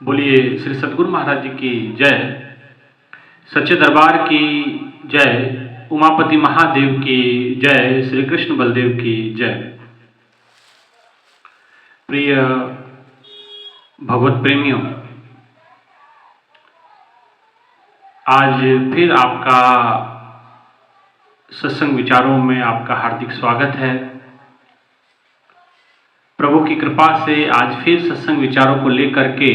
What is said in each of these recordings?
बोलिए श्री सद्गुरु महाराज जी की जय, सच्चे दरबार की जय, उमापति महादेव की जय, श्री कृष्ण बलदेव की जय। प्रिय भगवत प्रेमियों, आज फिर आपका सत्संग विचारों में आपका हार्दिक स्वागत है। प्रभु की कृपा से आज फिर सत्संग विचारों को लेकर के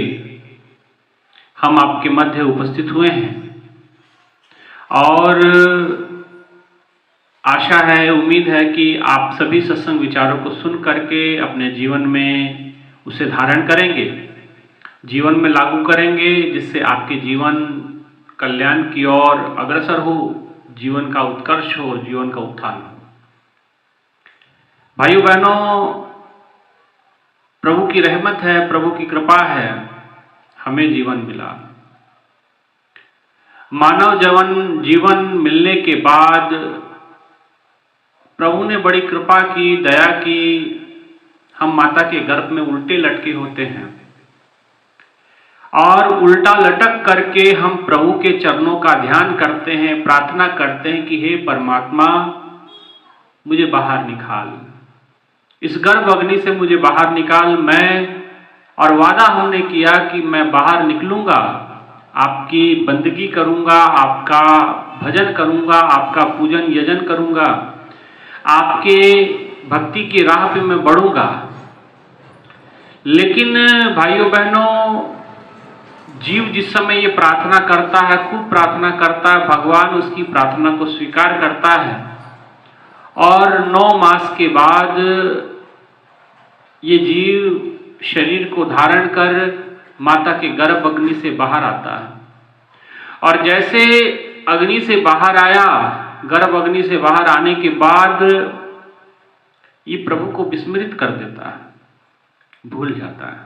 हम आपके मध्य उपस्थित हुए हैं और आशा है, उम्मीद है कि आप सभी सत्संग विचारों को सुन करके अपने जीवन में उसे धारण करेंगे, जीवन में लागू करेंगे, जिससे आपके जीवन कल्याण की ओर अग्रसर हो, जीवन का उत्कर्ष हो, जीवन का उत्थान हो। भाइयों बहनों, प्रभु की रहमत है, प्रभु की कृपा है, हमें जीवन मिला। मानव जीवन मिलने के बाद प्रभु ने बड़ी कृपा की, दया की। हम माता के गर्भ में उल्टे लटके होते हैं और उल्टा लटक करके हम प्रभु के चरणों का ध्यान करते हैं, प्रार्थना करते हैं कि हे परमात्मा, मुझे बाहर निकाल, इस गर्भ अग्नि से मुझे बाहर निकाल। मैं और वादा हमने किया कि मैं बाहर निकलूंगा, आपकी बंदगी करूंगा, आपका भजन करूंगा, आपका पूजन यजन करूंगा, आपके भक्ति की राह पे मैं बढ़ूंगा। लेकिन भाइयों बहनों, जीव जिस समय ये प्रार्थना करता है, खूब प्रार्थना करता है, भगवान उसकी प्रार्थना को स्वीकार करता है और 9 मास के बाद ये जीव शरीर को धारण कर माता के गर्भ अग्नि से बाहर आता है। और जैसे अग्नि से बाहर आया, गर्भ अग्नि से बाहर आने के बाद ये प्रभु को विस्मृत कर देता है, भूल जाता है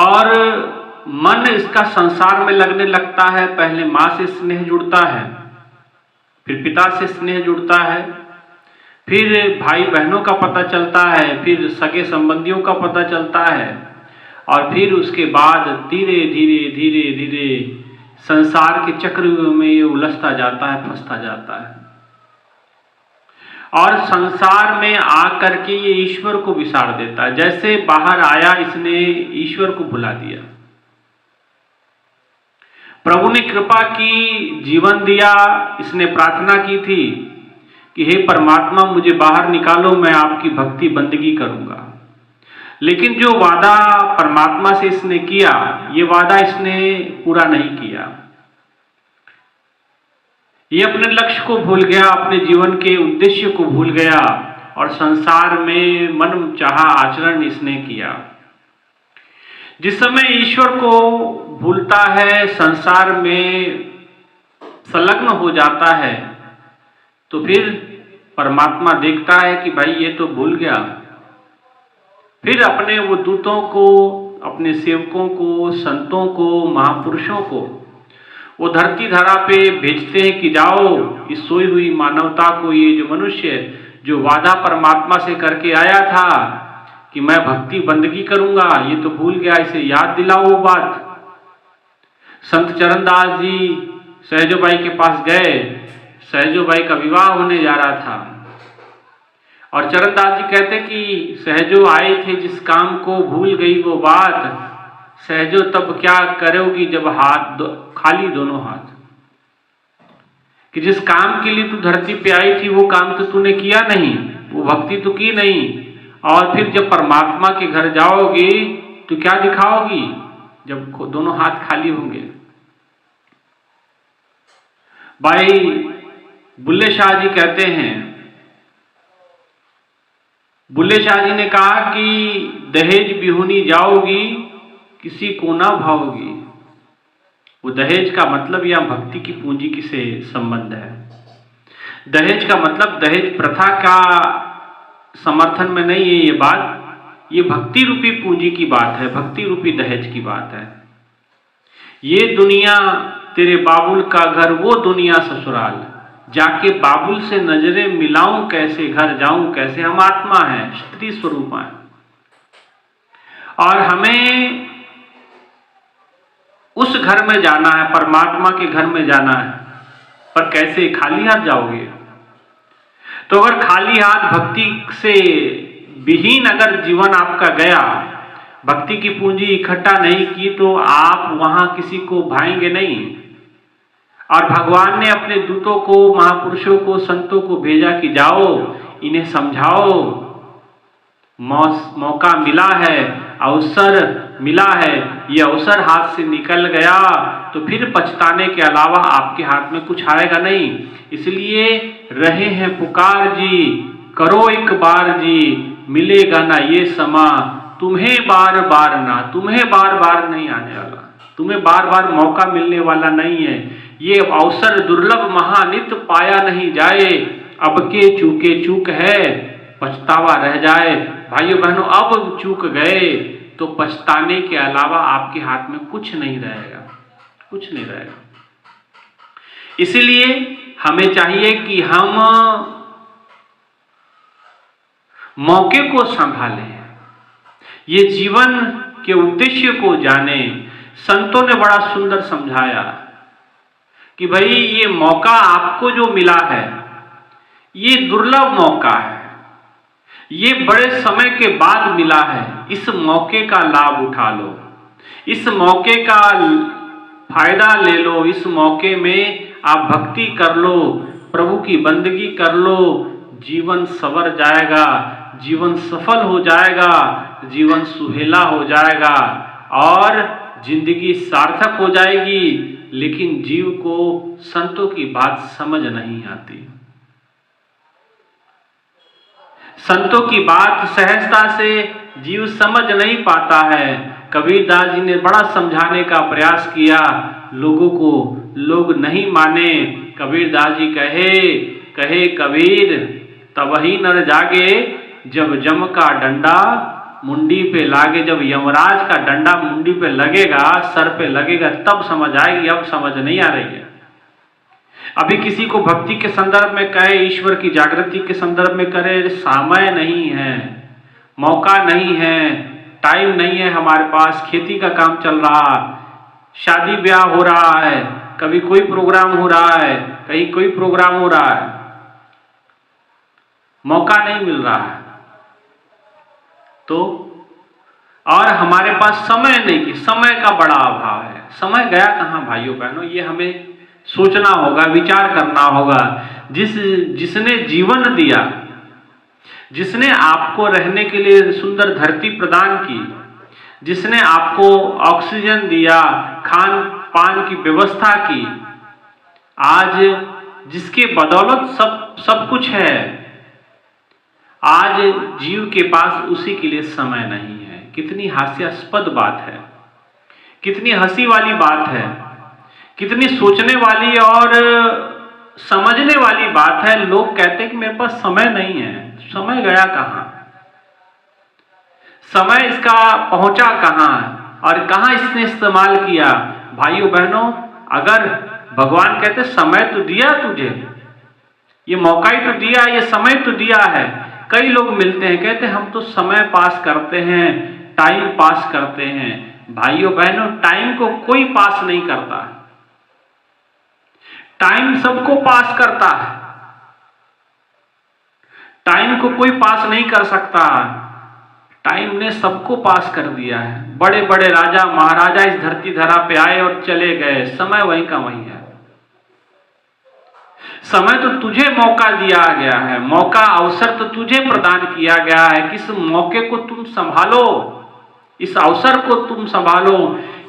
और मन इसका संसार में लगने लगता है। पहले मां से स्नेह जुड़ता है, फिर पिता से स्नेह जुड़ता है, फिर भाई बहनों का पता चलता है, फिर सगे संबंधियों का पता चलता है और फिर उसके बाद धीरे धीरे धीरे धीरे संसार के चक्रव्यूह में ये उलझता जाता है, फंसता जाता है और संसार में आकर के ये ईश्वर को विसार देता है। जैसे बाहर आया, इसने ईश्वर को भुला दिया। प्रभु ने कृपा की, जीवन दिया, इसने प्रार्थना की थी कि हे परमात्मा, मुझे बाहर निकालो, मैं आपकी भक्ति बंदगी करूंगा। लेकिन जो वादा परमात्मा से इसने किया, ये वादा इसने पूरा नहीं किया। ये अपने लक्ष्य को भूल गया, अपने जीवन के उद्देश्य को भूल गया और संसार में मन चाहा आचरण इसने किया। जिस समय ईश्वर को भूलता है, संसार में संलग्न हो जाता है, तो फिर परमात्मा देखता है कि भाई ये तो भूल गया। फिर अपने वो दूतों को, अपने सेवकों को, संतों को, महापुरुषों को वो धरती धरा पे भेजते हैं कि जाओ इस सोई हुई मानवता को, ये जो मनुष्य जो वादा परमात्मा से करके आया था कि मैं भक्ति बंदगी करूंगा, ये तो भूल गया, इसे याद दिलाओ वो बात। संत चरणदास जी सहजोबाई के पास गए, सहजोबाई का विवाह होने जा रहा था और चरणदास जी कहते कि सहजो आए थे जिस काम को, भूल गई वो बात, सहजो तब क्या करोगी जब खाली दोनों हाथ। कि जिस काम के लिए तू धरती पे आई थी वो काम तो तूने किया नहीं, वो भक्ति तो की नहीं, और फिर जब परमात्मा के घर जाओगी तो क्या दिखाओगी जब दोनों हाथ खाली होंगे। भाई बुल्ले शाह जी कहते हैं, बुल्ले शाह जी ने कहा कि दहेज बिहुनी जाओगी, किसी को ना भाओगी। वो दहेज का मतलब या भक्ति की पूंजी किसे संबंध है। दहेज का मतलब दहेज प्रथा का समर्थन में नहीं है ये बात, ये भक्ति रूपी पूंजी की बात है, भक्ति रूपी दहेज की बात है। ये दुनिया तेरे बाबुल का घर, वो दुनिया ससुराल, जाके बाबुल से नजरें मिलाऊं कैसे, घर जाऊं कैसे। हम आत्मा हैं, स्त्री स्वरूप हैं और हमें उस घर में जाना है, परमात्मा के घर में जाना है, पर कैसे? खाली हाथ जाओगे? तो अगर खाली हाथ भक्ति से विहीन अगर जीवन आपका गया, भक्ति की पूंजी इकट्ठा नहीं की, तो आप वहां किसी को भाएंगे नहीं। और भगवान ने अपने दूतों को, महापुरुषों को, संतों को भेजा कि जाओ इन्हें समझाओ, मौका मिला है, अवसर मिला है, ये अवसर हाथ से निकल गया तो फिर पछताने के अलावा आपके हाथ में कुछ आएगा नहीं। इसलिए रहे हैं पुकार जी, करो एक बार जी, मिलेगा ना ये समा, तुम्हें बार बार ना, तुम्हें बार बार नहीं आने वाला, तुम्हें बार बार मौका मिलने वाला नहीं है। ये अवसर दुर्लभ महानित पाया नहीं जाए, अब के चूके चूक है, पछतावा रह जाए। भाइयों बहनों, अब चूक गए तो पछताने के अलावा आपके हाथ में कुछ नहीं रहेगा, कुछ नहीं रहेगा। इसलिए हमें चाहिए कि हम मौके को संभालें, ये जीवन के उद्देश्य को जाने। संतों ने बड़ा सुंदर समझाया कि भाई ये मौका आपको जो मिला है ये दुर्लभ मौका है, ये बड़े समय के बाद मिला है, इस मौके का लाभ उठा लो, इस मौके का फायदा ले लो, इस मौके में आप भक्ति कर लो, प्रभु की बंदगी कर लो, जीवन संवर जाएगा, जीवन सफल हो जाएगा, जीवन सुहेला हो जाएगा और जिंदगी सार्थक हो जाएगी। लेकिन जीव को संतों की बात समझ नहीं आती, संतों की बात सहजता से जीव समझ नहीं पाता है। कबीरदास जी ने बड़ा समझाने का प्रयास किया लोगों को, लोग नहीं माने। कबीरदास जी कहे कबीर तबही नर जागे, जब जम का डंडा मुंडी पे लागे। जब यमराज का डंडा मुंडी पे लगेगा, सर पे लगेगा, तब समझ आएगी, अब समझ नहीं आ रही है। अभी किसी को भक्ति के संदर्भ में कहे, ईश्वर की जागृति के संदर्भ में करे, समय नहीं है, मौका नहीं है, टाइम नहीं है हमारे पास, खेती का काम चल रहा, शादी ब्याह हो रहा है, कभी कोई प्रोग्राम हो रहा है, कहीं कोई प्रोग्राम हो रहा है, मौका नहीं मिल रहा है। तो और हमारे पास समय नहीं, कि समय का बड़ा अभाव है। समय गया कहाँ भाइयों बहनों, ये हमें सोचना होगा, विचार करना होगा। जिसने जीवन दिया, जिसने आपको रहने के लिए सुंदर धरती प्रदान की, जिसने आपको ऑक्सीजन दिया, खान पान की व्यवस्था की, आज जिसके बदौलत सब कुछ है, आज जीव के पास उसी के लिए समय नहीं है। कितनी हास्यास्पद बात है, कितनी हंसी वाली बात है, कितनी सोचने वाली और समझने वाली बात है। लोग कहते हैं कि मेरे पास समय नहीं है। समय गया कहाँ, समय इसका पहुंचा कहाँ और कहाँ इसने इस्तेमाल किया। भाइयों बहनों, अगर भगवान कहते समय तो दिया तुझे, ये मौका ही तो दिया, ये समय तो दिया है। कई लोग मिलते हैं, कहते हैं हम तो समय पास करते हैं, टाइम पास करते हैं। भाइयों बहनों, टाइम को कोई पास नहीं करता, टाइम सबको पास करता है, टाइम को कोई पास नहीं कर सकता। टाइम ने सबको पास कर दिया है। बड़े बड़े राजा महाराजा इस धरती धरा पे आए और चले गए, समय वहीं का वहीं है। समय तो तुझे मौका दिया गया है, मौका अवसर तो तुझे प्रदान किया गया है। किस मौके को तुम संभालो, इस अवसर को तुम संभालो।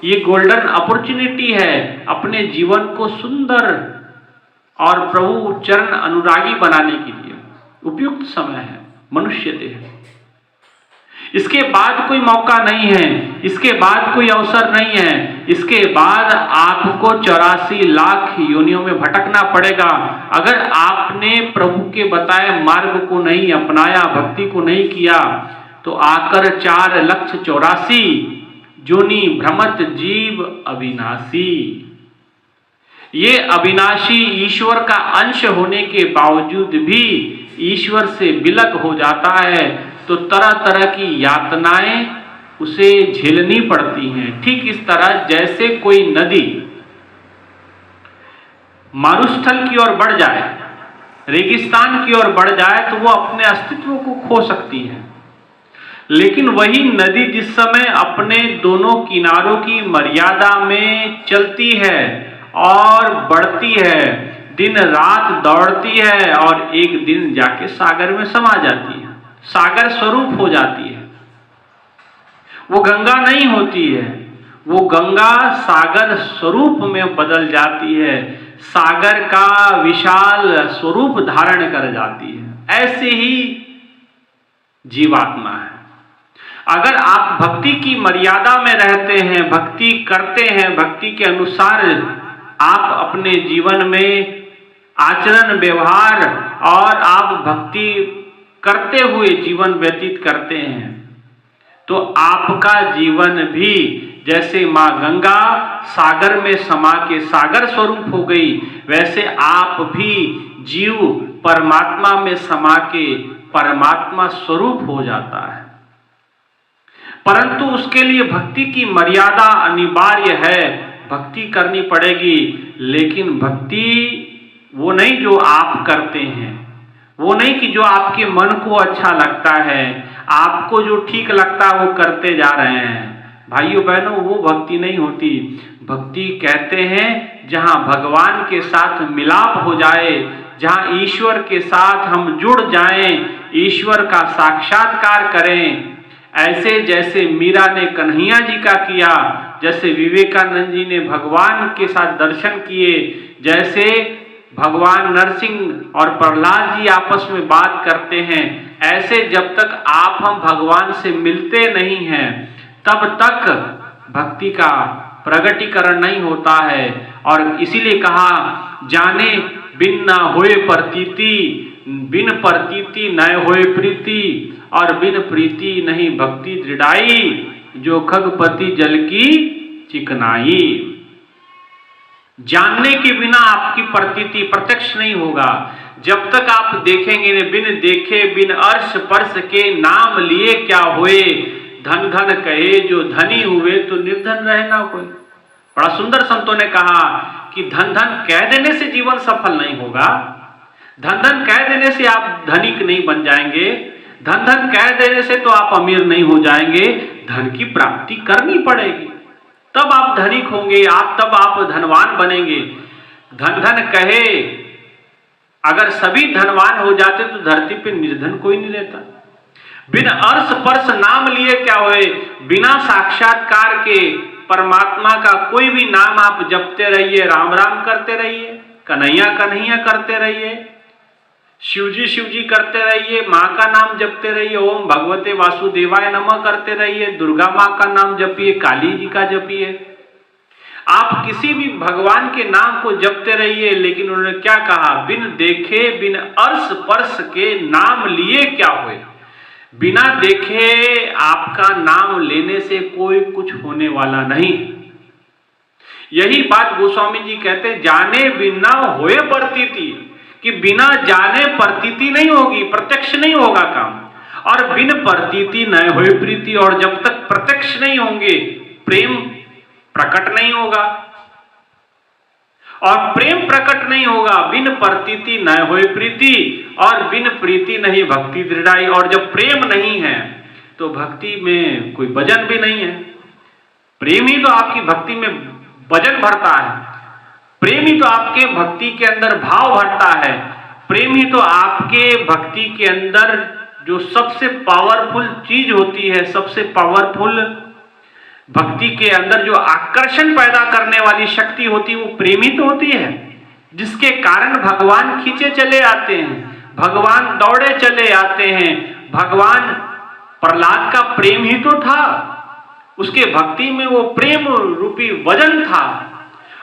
ये गोल्डन अपॉर्चुनिटी है अपने जीवन को सुंदर और प्रभु चरण अनुरागी बनाने के लिए उपयुक्त समय है मनुष्य देह। इसके बाद कोई मौका नहीं है, इसके बाद कोई अवसर नहीं है। इसके बाद आपको 84 लाख योनियों में भटकना पड़ेगा। अगर आपने प्रभु के बताए मार्ग को नहीं अपनाया, भक्ति को नहीं किया, तो आकर 4,84,000 जोनी भ्रमत जीव अविनाशी। ये अविनाशी ईश्वर का अंश होने के बावजूद भी ईश्वर से विलग हो जाता है, तो तरह तरह की यातनाएं उसे झेलनी पड़ती हैं। ठीक इस तरह जैसे कोई नदी मरुस्थल की ओर बढ़ जाए, रेगिस्तान की ओर बढ़ जाए तो वो अपने अस्तित्व को खो सकती है, लेकिन वही नदी जिस समय अपने दोनों किनारों की मर्यादा में चलती है और बढ़ती है, दिन रात दौड़ती है और एक दिन जाके सागर में समा जाती है, सागर स्वरूप हो जाती है। वो गंगा नहीं होती है, वो गंगा सागर स्वरूप में बदल जाती है, सागर का विशाल स्वरूप धारण कर जाती है। ऐसे ही जीवात्मा है। अगर आप भक्ति की मर्यादा में रहते हैं, भक्ति करते हैं, भक्ति के अनुसार आप अपने जीवन में आचरण व्यवहार और आप भक्ति करते हुए जीवन व्यतीत करते हैं, तो आपका जीवन भी जैसे मां गंगा सागर में समा के सागर स्वरूप हो गई, वैसे आप भी जीव परमात्मा में समा के परमात्मा स्वरूप हो जाता है। परंतु उसके लिए भक्ति की मर्यादा अनिवार्य है, भक्ति करनी पड़ेगी। लेकिन भक्ति वो नहीं जो आप करते हैं, वो नहीं कि जो आपके मन को अच्छा लगता है, आपको जो ठीक लगता है वो करते जा रहे हैं। भाइयों बहनों, वो भक्ति नहीं होती। भक्ति कहते हैं जहां भगवान के साथ मिलाप हो जाए, जहां ईश्वर के साथ हम जुड़ जाएं, ईश्वर का साक्षात्कार करें। ऐसे जैसे मीरा ने कन्हैया जी का किया, जैसे विवेकानंद जी ने भगवान के साथ दर्शन किए, जैसे भगवान नरसिंह और प्रहलाद जी आपस में बात करते हैं, ऐसे जब तक आप हम भगवान से मिलते नहीं हैं तब तक भक्ति का प्रगटीकरण नहीं होता है। और इसीलिए कहा, जाने बिन न होए प्रतीति, बिन प्रतीति न होए प्रीति, और बिन प्रीति नहीं भक्ति दृढ़ाई, जो खगपति जल की चिकनाई। जानने के बिना आपकी प्रतीति प्रत्यक्ष नहीं होगा। जब तक आप देखेंगे नहीं, बिन देखे बिन अर्श पर्श के नाम लिए क्या होए, धन धन कहे जो धनी हुए तो निर्धन रहे ना कोई। बड़ा सुंदर संतों ने कहा कि धन धन कह देने से जीवन सफल नहीं होगा, धन धन कह देने से आप धनिक नहीं बन जाएंगे, धन धन कह देने से तो आप अमीर नहीं हो जाएंगे। धन की प्राप्ति करनी पड़ेगी, तब आप धनिक होंगे, तब आप धनवान बनेंगे। धन धन कहे, अगर सभी धनवान हो जाते तो धरती पे निर्धन कोई नहीं रहता। बिन अर्श पर्श नाम लिए क्या होए, बिना साक्षात्कार के परमात्मा का कोई भी नाम आप जपते रहिए, राम राम करते रहिए, कन्हैया कन्हैया करते रहिए, शिवजी शिवजी करते रहिए, माँ का नाम जपते रहिए, ओम भगवते वासुदेवाय नमः करते रहिए, दुर्गा माँ का नाम जपिए, काली जी का जपिए, आप किसी भी भगवान के नाम को जपते रहिए। लेकिन उन्होंने क्या कहा, बिन देखे बिन अर्श पर्श के नाम लिए क्या हुए। बिना देखे आपका नाम लेने से कोई कुछ होने वाला नहीं। यही बात गोस्वामी जी कहते, जाने बिना होए प्रतीति, कि बिना जाने प्रतीति नहीं होगी, प्रत्यक्ष नहीं होगा काम, और बिन प्रतीति न होए प्रीति, और जब तक प्रत्यक्ष नहीं होंगे प्रेम प्रकट नहीं होगा, और प्रेम प्रकट नहीं होगा, बिन प्रतीति न होए प्रीति, और बिन प्रीति नहीं भक्ति दृढ़ाई। और जब प्रेम नहीं है तो भक्ति में कोई वजन भी नहीं है। प्रेम ही तो आपकी भक्ति में वजन भरता है, प्रेम ही तो आपके भक्ति के अंदर भाव भरता है, प्रेम ही तो आपके भक्ति के अंदर जो सबसे पावरफुल चीज होती है, सबसे पावरफुल भक्ति के अंदर जो आकर्षण पैदा करने वाली शक्ति होती है, वो प्रेम ही तो होती है, जिसके कारण भगवान खींचे चले आते हैं, भगवान दौड़े चले आते हैं। भगवान प्रहलाद का प्रेम ही तो था, उसके भक्ति में वो प्रेम रूपी वजन था।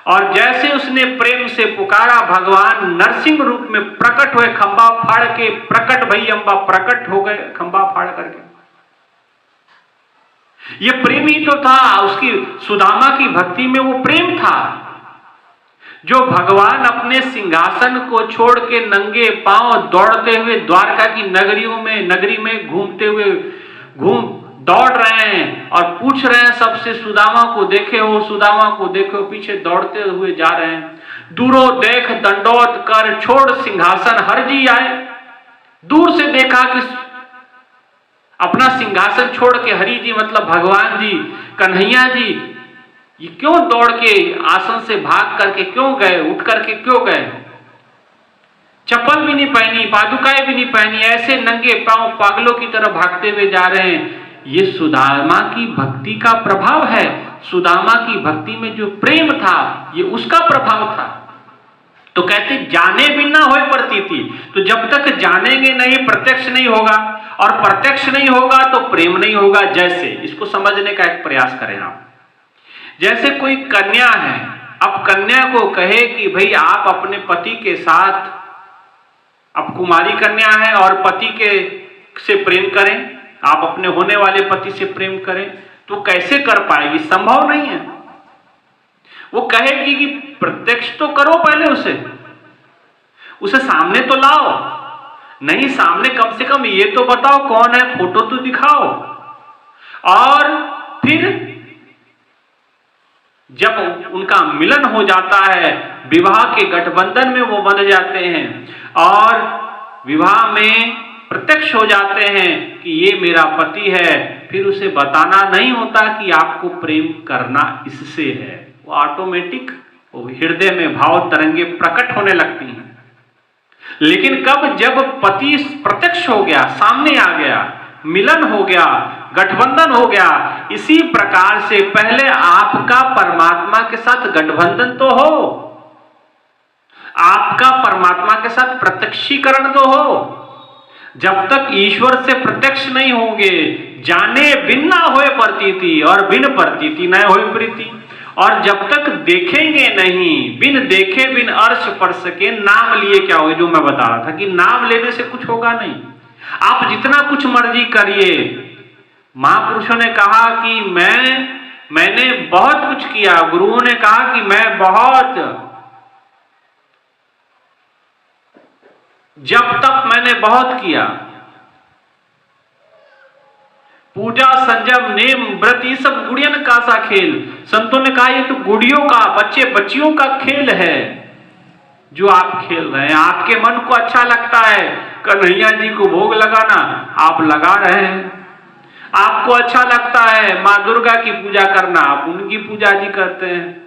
और जैसे उसने प्रेम से पुकारा, भगवान नरसिंह रूप में प्रकट हुए, खंबा फाड़ के प्रकट भई अम्बा, प्रकट हो गए खंबा फाड़ करके। ये प्रेम ही तो था, उसकी सुदामा की भक्ति में वो प्रेम था। जो भगवान अपने सिंहासन को छोड़ के नंगे पांव दौड़ते हुए द्वारका की नगरी में घूमते हुए दौड़ रहे हैं, और पूछ रहे हैं सबसे, सुदामा को देखे हो, सुदामा को देखो, पीछे दौड़ते हुए जा रहे हैं। दूरों देख दंडोत कर छोड़ सिंहासन हर जी आए। दूर से देखा कि अपना सिंहासन छोड़ के हरि जी मतलब भगवान जी, कन्हैया जी, ये क्यों दौड़ के आसन से भाग करके क्यों गए, उठ करके क्यों गए? चप्पल भी नहीं पहनी, पादुकाएं भी नहीं पहनी, ऐसे नंगे पांव पागलों की तरह भागते हुए जा रहे हैं। ये सुदामा की भक्ति का प्रभाव है। सुदामा की भक्ति में जो प्रेम था, ये उसका प्रभाव था। तो कहते जाने बिना होए प्रतीति। तो जब तक जानेंगे नहीं, प्रत्यक्ष नहीं होगा, और प्रत्यक्ष नहीं होगा तो प्रेम नहीं होगा। जैसे इसको समझने का एक प्रयास करें आप। जैसे कोई कन्या है, अब कन्या को कहे कि भाई आप अपने पति के साथ, अब कुमारी कन्या है और पति के से प्रेम करें, आप अपने होने वाले पति से प्रेम करें, तो कैसे कर पाएगी? संभव नहीं है। वो कहेगी कि प्रत्यक्ष तो करो, पहले उसे सामने तो लाओ। नहीं, सामने कम से कम ये तो बताओ कौन है, फोटो तो दिखाओ। और फिर जब उनका मिलन हो जाता है, विवाह के गठबंधन में वो बंध जाते हैं और विवाह में प्रत्यक्ष हो जाते हैं कि ये मेरा पति है, फिर उसे बताना नहीं होता कि आपको प्रेम करना इससे है। वो ऑटोमेटिक वो हृदय में भाव तरंगे प्रकट होने लगती हैं। लेकिन कब? जब पति प्रत्यक्ष हो गया, सामने आ गया, मिलन हो गया, गठबंधन हो गया। इसी प्रकार से पहले आपका परमात्मा के साथ गठबंधन तो हो, आपका परमात्मा के साथ प्रत्यक्षीकरण तो हो। जब तक ईश्वर से प्रत्यक्ष नहीं होंगे, जाने बिन ना होए प्रतीति और बिन प्रतीति न होए प्रीति। और जब तक देखेंगे नहीं, बिन देखे बिन अर्श पर सके, नाम लिए क्या होगा? जो मैं बता रहा था कि नाम लेने से कुछ होगा नहीं। आप जितना कुछ मर्जी करिए। महापुरुषों ने कहा कि मैंने बहुत कुछ किया, गुरुओं ने कहा कि मैं बहुत जब तक मैंने बहुत किया, पूजा संजम नेम व्रत ये सब गुड़ियन का सा खेल। संतों ने कहा ये तो गुड़ियों का, बच्चे बच्चियों का खेल है जो आप खेल रहे हैं। आपके मन को अच्छा लगता है कन्हैया जी को भोग लगाना, आप लगा रहे हैं। आपको अच्छा लगता है माँ दुर्गा की पूजा करना, आप उनकी पूजा जी करते हैं।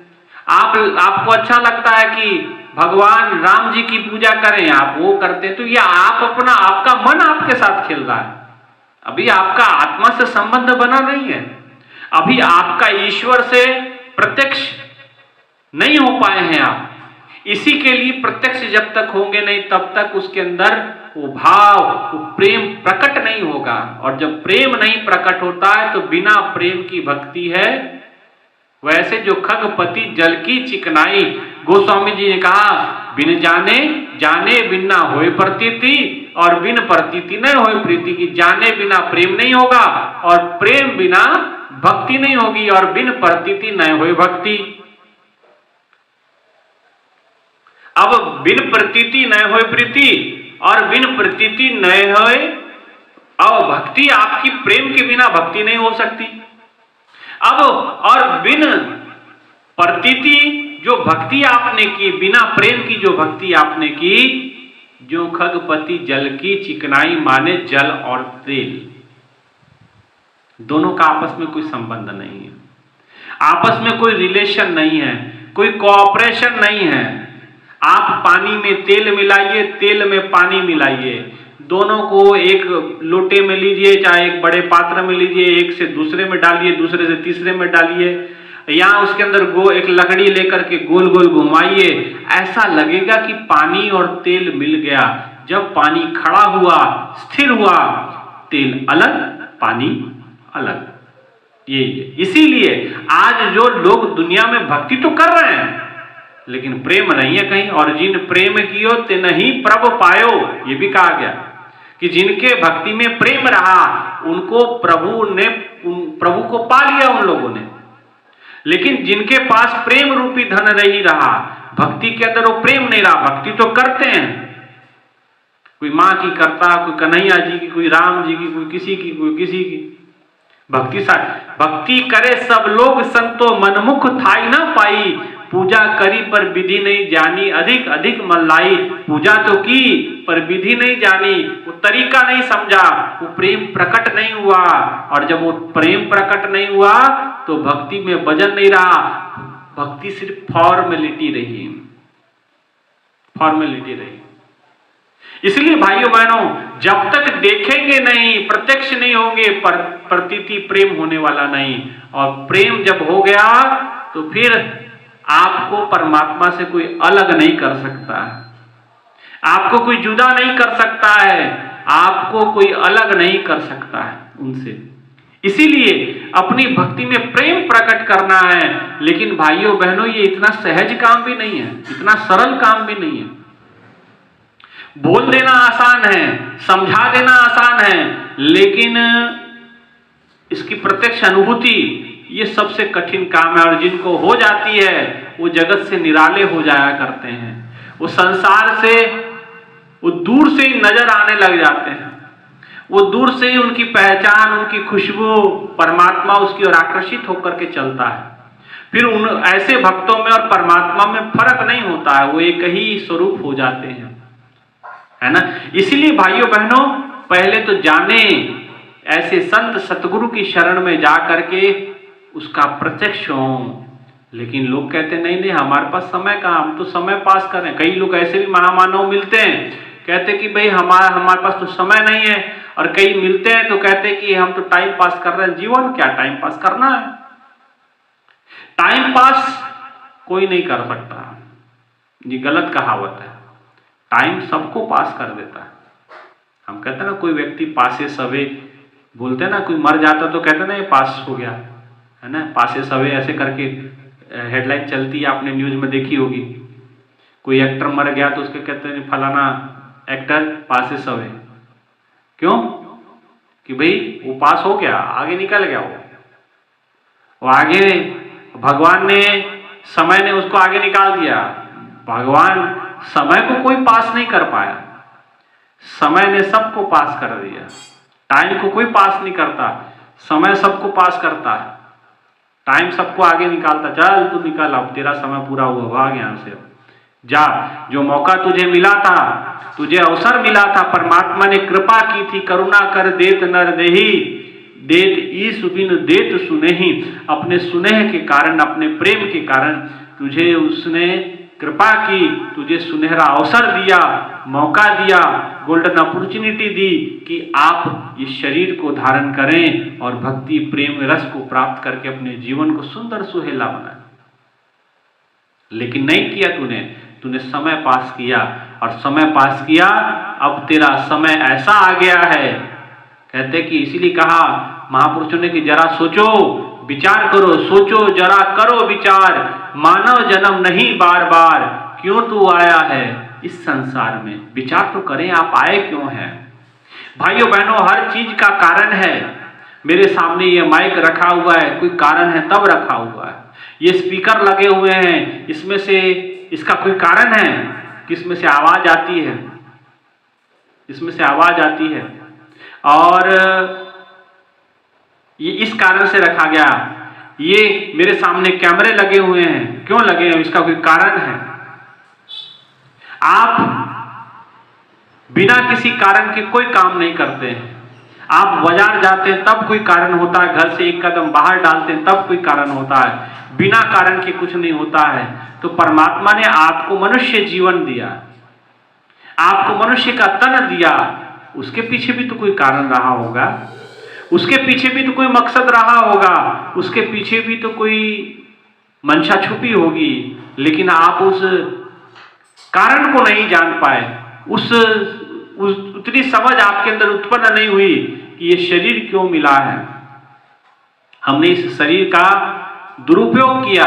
आपको अच्छा लगता है कि भगवान राम जी की पूजा करें, आप वो करते हैं। तो ये आपका मन आपके साथ खेल रहा है। अभी आपका आत्मा से संबंध बना नहीं है, अभी आपका ईश्वर से प्रत्यक्ष नहीं हो पाए हैं आप। इसी के लिए प्रत्यक्ष जब तक होंगे नहीं, तब तक उसके अंदर वो भाव, वो प्रेम प्रकट नहीं होगा। और जब प्रेम नहीं प्रकट होता है तो बिना प्रेम की भक्ति है वैसे जो खगपति जल की चिकनाई। गोस्वामी जी ने कहा बिन जाने जाने बिना होए प्रतीति और बिन प्रतीति न होए प्रीति। की जाने बिना प्रेम नहीं होगा और प्रेम बिना भक्ति नहीं होगी और बिन प्रतीति न होए भक्ति। अब बिन प्रतीति न होए प्रीति और बिन प्रतीति न होए, अब भक्ति आपकी प्रेम के बिना भक्ति नहीं हो सकती। अब और बिन प्रतीति जो भक्ति आपने की, बिना प्रेम की जो भक्ति आपने की, जो खगपति जल की चिकनाई माने जल और तेल, दोनों का आपस में कोई संबंध नहीं है, आपस में कोई रिलेशन नहीं है, कोई कोऑपरेशन नहीं है। आप पानी में तेल मिलाइए, तेल में पानी मिलाइए, दोनों को एक लोटे में लीजिए, चाहे एक बड़े पात्र में लीजिए, एक से दूसरे में डालिए, दूसरे से तीसरे में डालिए, या उसके अंदर एक लकड़ी लेकर के गोल गोल घुमाइए, ऐसा लगेगा कि पानी और तेल मिल गया। जब पानी खड़ा हुआ, स्थिर हुआ, तेल अलग, पानी अलग। यही है। इसीलिए आज जो लोग दुनिया में भक्ति तो कर रहे हैं लेकिन प्रेम नहीं है कहीं। और जिन प्रेम कियो ते नहीं प्रभ पायो, ये भी कहा गया कि जिनके भक्ति में प्रेम रहा उनको प्रभु को पा लिया उन लोगों ने। लेकिन जिनके पास प्रेम रूपी धन नहीं रहा, भक्ति के अंदर वो प्रेम नहीं रहा, भक्ति तो करते हैं, कोई माँ की करता, कोई कन्हैया जी की, कोई राम जी की, कोई किसी की, कोई किसी की, भक्ति करे सब लोग संतो मनमुख थाई ना पाई, पूजा करी पर विधि नहीं जानी अधिक अधिक मल्लाई। पूजा तो की पर विधि नहीं जानी, वो तरीका नहीं समझा, वो प्रेम प्रकट नहीं हुआ। और जब वो प्रेम प्रकट नहीं हुआ तो भक्ति में वजन नहीं रहा, भक्ति सिर्फ फॉर्मेलिटी रही, फॉर्मेलिटी रही। इसलिए भाइयों बहनों, जब तक देखेंगे नहीं, प्रत्यक्ष नहीं होंगे, प्रतीति प्रेम होने वाला नहीं। और प्रेम जब हो गया तो फिर आपको परमात्मा से कोई अलग नहीं कर सकता है, आपको कोई जुदा नहीं कर सकता है, आपको कोई अलग नहीं कर सकता है उनसे। इसीलिए अपनी भक्ति में प्रेम प्रकट करना है। लेकिन भाइयों बहनों, ये इतना सहज काम भी नहीं है, इतना सरल काम भी नहीं है। बोल देना आसान है, समझा देना आसान है, लेकिन इसकी प्रत्यक्ष अनुभूति ये सबसे कठिन काम है। और जिनको हो जाती है वो जगत से निराले हो जाया करते हैं, वो संसार से वो दूर से ही नजर आने लग जाते हैं, वो दूर से ही उनकी पहचान, उनकी खुशबू, परमात्मा उसकी ओर आकर्षित होकर के चलता है। फिर उन ऐसे भक्तों में और परमात्मा में फर्क नहीं होता है, वो एक ही स्वरूप हो जाते हैं, है ना। इसलिए भाइयों बहनों, पहले तो जाने ऐसे संत सतगुरु की शरण में जा करके उसका प्रत्यक्ष हो। लेकिन लोग कहते नहीं नहीं, हमारे पास समय कहाँ, हम तो समय पास कर रहे हैं। कई लोग ऐसे भी महामानव मिलते हैं, कहते कि भाई हमारे पास तो समय नहीं है। और कई मिलते हैं तो कहते कि हम तो टाइम पास कर रहे हैं। जीवन क्या टाइम पास करना है? टाइम पास कोई नहीं कर सकता, ये गलत कहावत है। टाइम सबको पास कर देता है। हम कहते हैं ना, कोई व्यक्ति पासे सवे बोलते हैं ना, कोई मर जाता तो कहते हैं ना ये पास हो गया, है ना। पासे सवे ऐसे करके हेडलाइन चलती है, आपने न्यूज में देखी होगी। कोई एक्टर मर गया तो उसके कहते हैं फलाना एक्टर पासे सवे। क्यों? कि भाई वो पास हो गया, आगे निकल गया, वो आगे, भगवान ने, समय ने उसको आगे निकाल दिया। भगवान समय को कोई पास नहीं कर पाया, समय ने सबको पास कर दिया। टाइम को कोई पास नहीं करता, समय सबको पास करता है। टाइम सबको आगे निकालता, चल तू निकल, अब तेरा समय पूरा हुआ, भाग यहाँ से, जा। जो मौका तुझे मिला था, तुझे अवसर मिला था, परमात्मा ने कृपा की थी, करुणा कर देत नर देही, देत ईश बिन देत सुनेही। अपने सुनेह के कारण, अपने प्रेम के कारण तुझे उसने कृपा की, तुझे सुनहरा अवसर दिया, मौका दिया, गोल्डन अपॉर्चुनिटी दी कि आप इस शरीर को धारण करें और भक्ति प्रेम रस को प्राप्त करके अपने जीवन को सुंदर सुहेला बनाए। लेकिन नहीं किया तूने समय पास किया, और समय पास किया, अब तेरा समय ऐसा आ गया है। कहते कि इसीलिए कहा महापुरुषों ने कि जरा सोचो, विचार करो, सोचो जरा करो विचार, मानव जन्म नहीं बार बार, क्यों तू आया है इस संसार में। विचार तो करें, आप आए क्यों हैं। भाइयों बहनों, हर चीज का कारण है। मेरे सामने ये माइक रखा हुआ है, कोई कारण है तब रखा हुआ है। ये स्पीकर लगे हुए हैं, इसमें से इसका कोई कारण है कि इसमें से आवाज आती है, इसमें से आवाज आती है। और ये इस कारण से रखा गया। ये मेरे सामने कैमरे लगे हुए हैं, क्यों लगे हैं, इसका कोई कारण है। आप बिना किसी कारण के कोई काम नहीं करते हैं। आप बाजार जाते हैं तब कोई कारण होता है, घर से एक कदम बाहर डालते हैं तब कोई कारण होता है, बिना कारण के कुछ नहीं होता है। तो परमात्मा ने आपको मनुष्य जीवन दिया, आपको मनुष्य का तन दिया, उसके पीछे भी तो कोई कारण रहा होगा, उसके पीछे भी तो कोई मकसद रहा होगा, उसके पीछे भी तो कोई मंशा छुपी होगी। लेकिन आप उस कारण को नहीं जान पाए, उतनी समझ आपके अंदर उत्पन्न नहीं हुई कि ये शरीर क्यों मिला है। हमने इस शरीर का दुरुपयोग किया,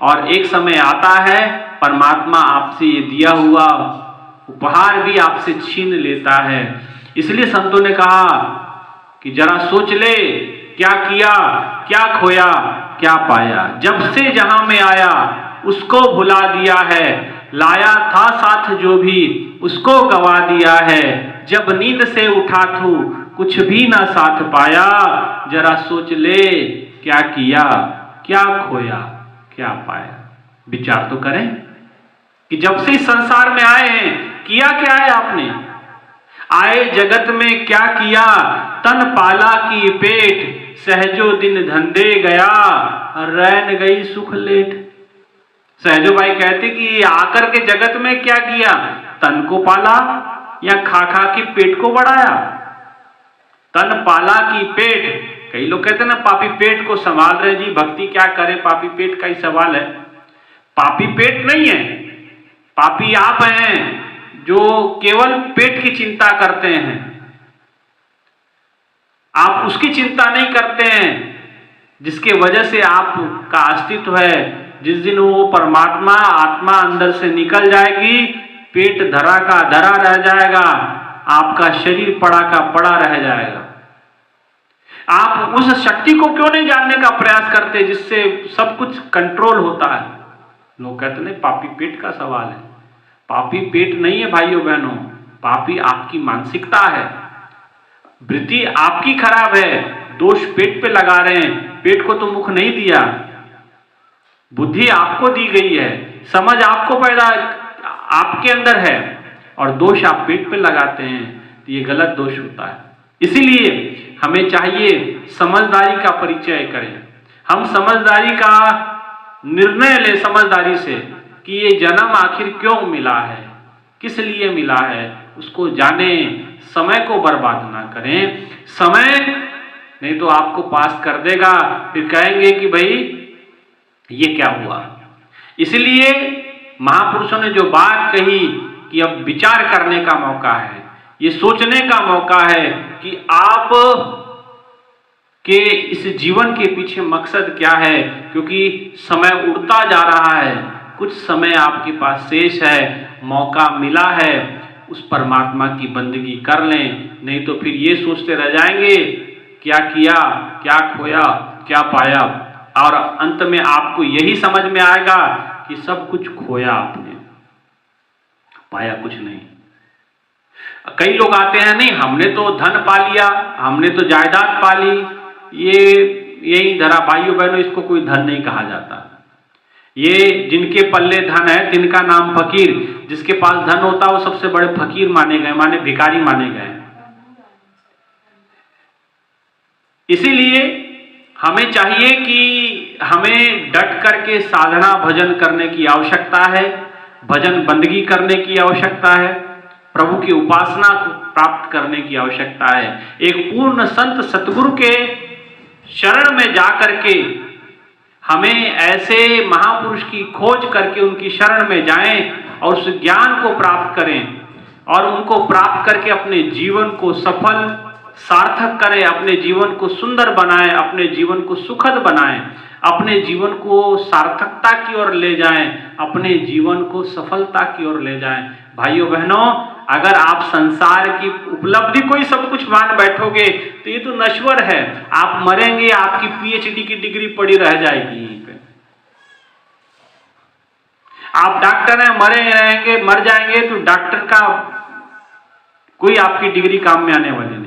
और एक समय आता है परमात्मा आपसे ये दिया हुआ उपहार भी आपसे छीन लेता है। इसलिए संतों ने कहा कि जरा सोच ले, क्या किया, क्या खोया, क्या पाया। जब से जहां में आया उसको भुला दिया है, लाया था साथ जो भी उसको गवा दिया है। जब नींद से उठा कुछ भी ना साथ पाया, जरा सोच ले क्या किया, क्या खोया, क्या पाया। विचार तो करें कि जब से इस संसार में आए हैं किया क्या है आपने। आए जगत में क्या किया, तन पाला की पेट, सहजो दिन धंधे गया, रैन गई सुख लेट। सहजो भाई कहते कि आकर के जगत में क्या किया, तन को पाला या खा खा के पेट को बढ़ाया। तन पाला की पेट, कई लोग कहते हैं ना पापी पेट को संभाल रहे जी, भक्ति क्या करे, पापी पेट का ही सवाल है। पापी पेट नहीं है, पापी आप हैं जो केवल पेट की चिंता करते हैं। आप उसकी चिंता नहीं करते हैं जिसके वजह से आपका अस्तित्व है। जिस दिन वो परमात्मा आत्मा अंदर से निकल जाएगी, पेट धरा का धरा रह जाएगा, आपका शरीर पड़ा का पड़ा रह जाएगा। आप उस शक्ति को क्यों नहीं जानने का प्रयास करते जिससे सब कुछ कंट्रोल होता है। लोग कहते नहीं पापी पेट का सवाल है। पापी पेट नहीं है भाइयों बहनों, पापी आपकी मानसिकता है। वृत्ति आपकी खराब है, दोष पेट पे लगा रहे हैं। पेट को तो मुख नहीं दिया, बुद्धि आपको दी गई है, समझ आपको पैदा आपके अंदर है, और दोष आप पेट पे लगाते हैं, तो ये गलत दोष होता है। इसीलिए हमें चाहिए समझदारी का परिचय करें। हम समझदारी का निर्णय ले समझदारी से कि ये जन्म आखिर क्यों मिला है, किस लिए मिला है, उसको जाने। समय को बर्बाद ना करें। समय नहीं तो आपको पास कर देगा, फिर कहेंगे कि भाई ये क्या हुआ। इसलिए महापुरुषों ने जो बात कही कि अब विचार करने का मौका है, ये सोचने का मौका है कि आप के इस जीवन के पीछे मकसद क्या है। क्योंकि समय उड़ता जा रहा है, कुछ समय आपके पास शेष है, मौका मिला है, उस परमात्मा की बंदगी कर लें। नहीं तो फिर ये सोचते रह जाएंगे क्या किया, क्या खोया, क्या पाया, और अंत में आपको यही समझ में आएगा कि सब कुछ खोया आपने, पाया कुछ नहीं। कई लोग आते हैं नहीं हमने तो धन पा लिया, हमने तो जायदाद पा ली, ये यही धरा। भाइयों बहनों, इसको कोई धन नहीं कहा जाता। ये जिनके पल्ले धन है तिनका नाम फकीर। जिसके पास धन होता है वो सबसे बड़े फकीर माने गए, माने भिखारी माने गए। इसीलिए हमें चाहिए कि हमें डट करके साधना भजन करने की आवश्यकता है, भजन बंदगी करने की आवश्यकता है, प्रभु की उपासना को प्राप्त करने की आवश्यकता है। एक पूर्ण संत सतगुरु के शरण में जाकर के हमें ऐसे महापुरुष की खोज करके उनकी शरण में जाएं और उस ज्ञान को प्राप्त करें, और उनको प्राप्त करके अपने जीवन को सफल सार्थक करें, अपने जीवन को सुंदर बनाएं, अपने जीवन को सुखद बनाएं, अपने जीवन को सार्थकता की ओर ले जाएं, अपने जीवन को सफलता की ओर ले जाएं। भाइयों बहनों, अगर आप संसार की उपलब्धि को ही सब कुछ मान बैठोगे तो ये तो नश्वर है। आप मरेंगे, आपकी पीएचडी की डिग्री पड़ी रह जाएगी यहीं पे। आप डॉक्टर हैं, मरे रहेंगे, मर जाएंगे तो डॉक्टर का कोई आपकी डिग्री काम में आने वाली नहीं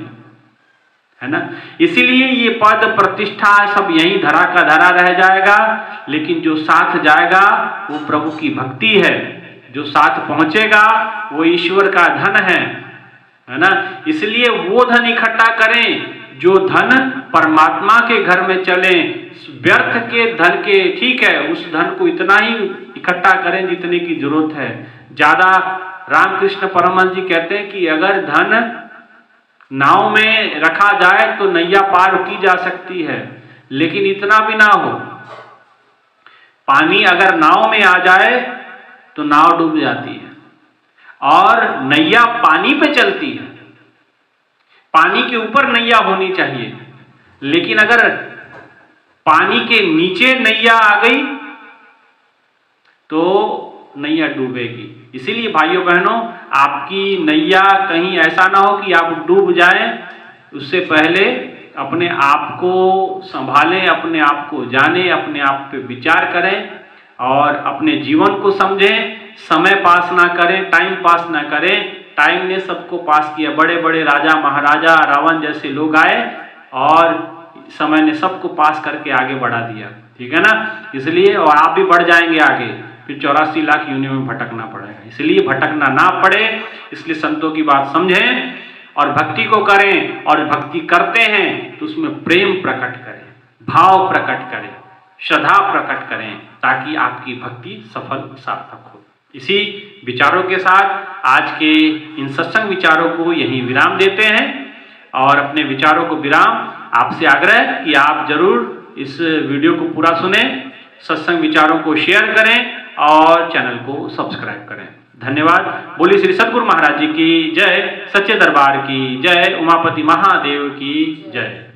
है ना। इसीलिए ये पद प्रतिष्ठा सब यहीं धरा का धरा रह जाएगा, लेकिन जो साथ जाएगा वो प्रभु की भक्ति है, जो साथ पहुंचेगा वो ईश्वर का धन है ना। इसलिए वो धन इकट्ठा करें जो धन परमात्मा के घर में चले। व्यर्थ के धन के ठीक है, उस धन को इतना ही इकट्ठा करें जितने की जरूरत है। ज्यादा, रामकृष्ण परमहंस जी कहते हैं कि अगर धन नाव में रखा जाए तो नैया पार की जा सकती है, लेकिन इतना भी ना हो। पानी अगर नाव में आ जाए तो नाव डूब जाती है, और नैया पानी पे चलती है। पानी के ऊपर नैया होनी चाहिए, लेकिन अगर पानी के नीचे नैया आ गई तो नैया डूबेगी। इसीलिए भाइयों बहनों, आपकी नैया कहीं ऐसा ना हो कि आप डूब जाएं। उससे पहले अपने आप को संभालें, अपने आप को जानें, अपने आप पे विचार करें और अपने जीवन को समझें। समय पास ना करें, टाइम पास ना करें। टाइम ने सबको पास किया, बड़े बड़े राजा महाराजा रावण जैसे लोग आए और समय ने सबको पास करके आगे बढ़ा दिया, ठीक है ना। इसलिए और आप भी बढ़ जाएंगे आगे, फिर 84 लाख योनियों में भटकना पड़ेगा। इसलिए भटकना ना पड़े, इसलिए संतों की बात समझें और भक्ति को करें, और भक्ति करते हैं तो उसमें प्रेम प्रकट करें, भाव प्रकट करें, श्रद्धा प्रकट करें, ताकि आपकी भक्ति सफल सार्थक हो। इसी विचारों के साथ आज के इन सत्संग विचारों को यहीं विराम देते हैं, और अपने विचारों को विराम आपसे आग्रह कि आप जरूर इस वीडियो को पूरा सुने, सत्संग विचारों को शेयर करें और चैनल को सब्सक्राइब करें। धन्यवाद। बोलिए श्री सद्गुरु महाराज जी की जय, सच्चे दरबार की जय, उमापति महादेव की जय।